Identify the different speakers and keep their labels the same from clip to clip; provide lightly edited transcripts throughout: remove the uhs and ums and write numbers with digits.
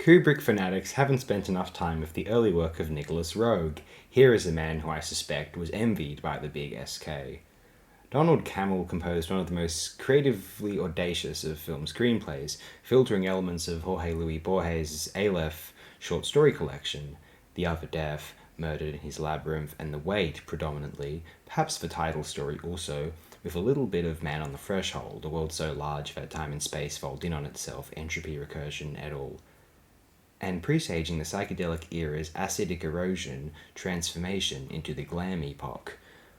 Speaker 1: Kubrick fanatics haven't spent enough time with the early work of Nicolas Roeg. Here is a man who I suspect was envied by the big SK. Donald Cammell composed one of the most creatively audacious of film screenplays, filtering elements of Jorge Luis Borges' Aleph short story collection, The Other Death, Murdered in His Labyrinth, and The Wait predominantly, perhaps the title story also, with a little bit of Man on the Threshold, a world so large that time and space fold in on itself, entropy, recursion, et al., and presaging the psychedelic era's acidic erosion, transformation into the glam epoch.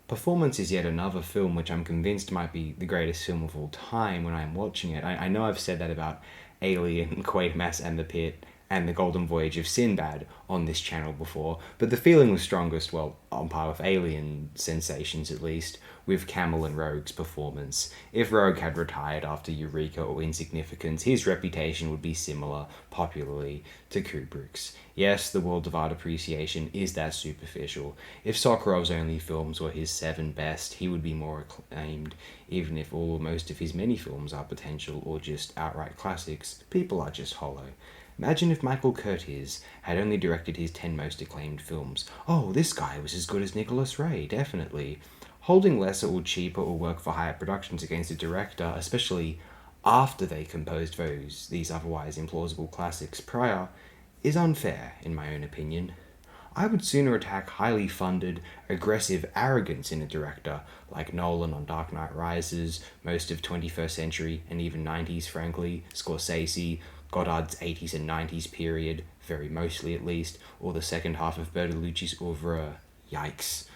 Speaker 1: Performance is yet another film which I'm convinced might be the greatest film of all time when I'm watching it. I know I've said that about Alien, Quatermass and The Pit, and The Golden Voyage of Sinbad on this channel before, but the feeling was strongest, well, on par with Alien sensations at least, with Cammell and Roeg's performance. If Roeg had retired after Eureka or Insignificance, his reputation would be similar, popularly, to Kubrick's. Yes, the world of art appreciation is that superficial. If Sokorov's only films were his 7 best, he would be more acclaimed, even if all or most of his many films are potential or just outright classics. People are just hollow. Imagine if Michael Curtiz had only directed his 10 most acclaimed films. Oh, this guy was as good as Nicolas Ray, definitely. Holding lesser or cheaper or work for higher productions against a director, especially after they composed these otherwise implausible classics prior, is unfair, in my own opinion. I would sooner attack highly funded, aggressive arrogance in a director, like Nolan on Dark Knight Rises, most of 21st century and even 90s frankly, Scorsese, Godard's 80s and 90s period, very mostly at least, or the second half of Bertolucci's oeuvre. Yikes.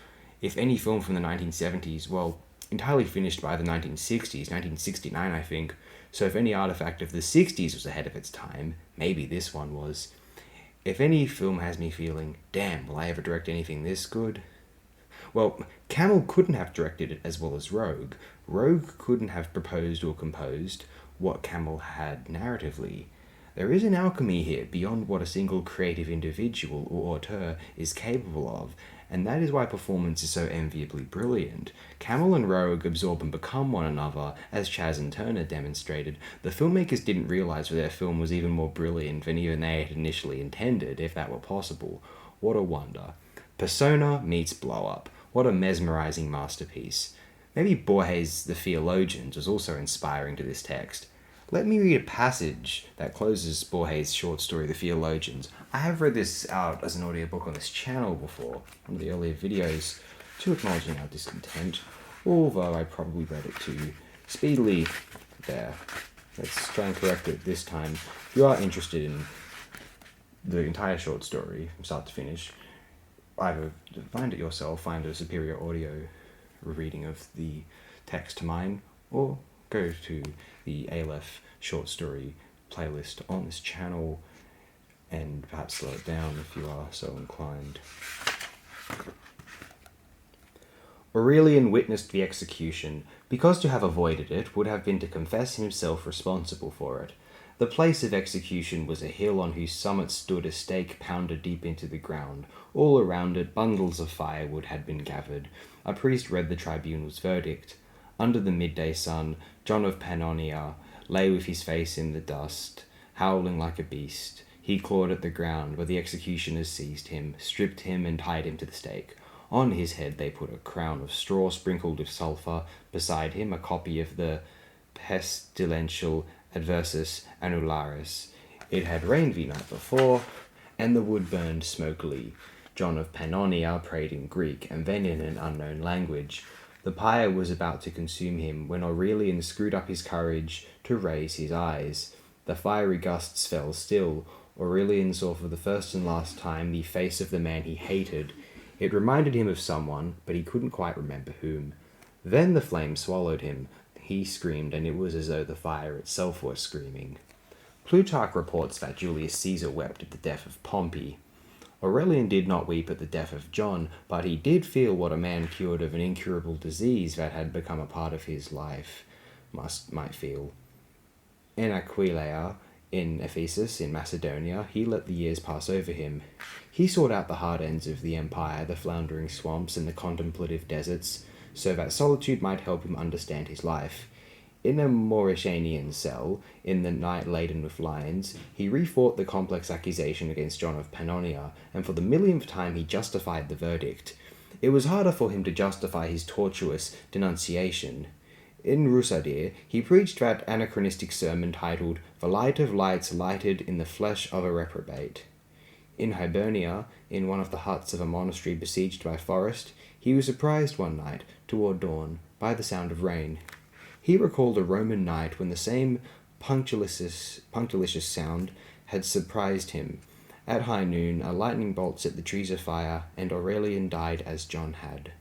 Speaker 1: If any film from the 1970s, well, entirely finished by the 1960s, 1969 I think, so if any artifact of the 60s was ahead of its time, maybe this one was. If any film has me feeling, damn, will I ever direct anything this good? Well, Cammell couldn't have directed it as well as Roeg. Roeg couldn't have proposed or composed what Cammell had narratively. There is an alchemy here beyond what a single creative individual or auteur is capable of, and that is why performance is so enviably brilliant. Cammell and Roeg absorb and become one another, as Chaz and Turner demonstrated. The filmmakers didn't realise that their film was even more brilliant than even they had initially intended, if that were possible. What a wonder. Persona meets Blow Up. What a mesmerising masterpiece. Maybe Borges' The Theologians was also inspiring to this text. Let me read a passage that closes Borges' short story, The Theologians. I have read this out as an audiobook on this channel before, one of the earlier videos, to acknowledging our discontent, although I probably read it too speedily there. Let's try and correct it this time. If you are interested in the entire short story, from start to finish, either find it yourself, find a superior audio reading of the text to mine, or go to the Aleph short story playlist on this channel and perhaps slow it down if you are so inclined. Aurelian witnessed the execution, because to have avoided it would have been to confess himself responsible for it. The place of execution was a hill on whose summit stood a stake pounded deep into the ground. All around it bundles of firewood had been gathered. A priest read the tribunal's verdict. Under the midday sun, John of Pannonia lay with his face in the dust, howling like a beast. He clawed at the ground, where the executioners seized him, stripped him, and tied him to the stake. On his head they put a crown of straw sprinkled with sulphur, beside him a copy of the pestilential Adversus Annularis. It had rained the night before, and the wood burned smokily. John of Pannonia prayed in Greek, and then in an unknown language. The pyre was about to consume him, when Aurelian screwed up his courage to raise his eyes. The fiery gusts fell still. Aurelian saw for the first and last time the face of the man he hated. It reminded him of someone, but he couldn't quite remember whom. Then the flame swallowed him. He screamed, and it was as though the fire itself were screaming. Plutarch reports that Julius Caesar wept at the death of Pompey. Aurelian did not weep at the death of John, but he did feel what a man cured of an incurable disease that had become a part of his life might feel. In Aquileia, in Ephesus, in Macedonia, he let the years pass over him. He sought out the hard ends of the empire, the floundering swamps and the contemplative deserts, so that solitude might help him understand his life. In a Mauritanian cell, in the night laden with lions, he refought the complex accusation against John of Pannonia, and for the millionth time he justified the verdict. It was harder for him to justify his tortuous denunciation. In Rusadir, he preached that anachronistic sermon titled The Light of Lights Lighted in the Flesh of a Reprobate. In Hibernia, in one of the huts of a monastery besieged by forest, he was surprised one night, toward dawn, by the sound of rain. He recalled a Roman night when the same punctilious sound had surprised him. At high noon, a lightning bolt set the trees afire, and Aurelian died as John had.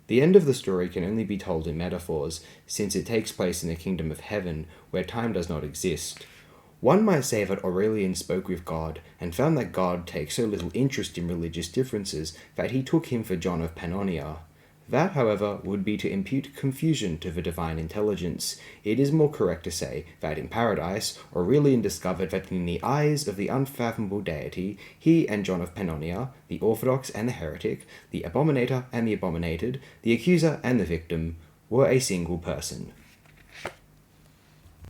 Speaker 1: The end of the story can only be told in metaphors, since it takes place in the kingdom of heaven, where time does not exist. One might say that Aurelian spoke with God, and found that God takes so little interest in religious differences that he took him for John of Pannonia. That, however, would be to impute confusion to the divine intelligence. It is more correct to say that in paradise, Aurelian discovered that in the eyes of the unfathomable deity, he and John of Pannonia, the orthodox and the heretic, the abominator and the abominated, the accuser and the victim, were a single person.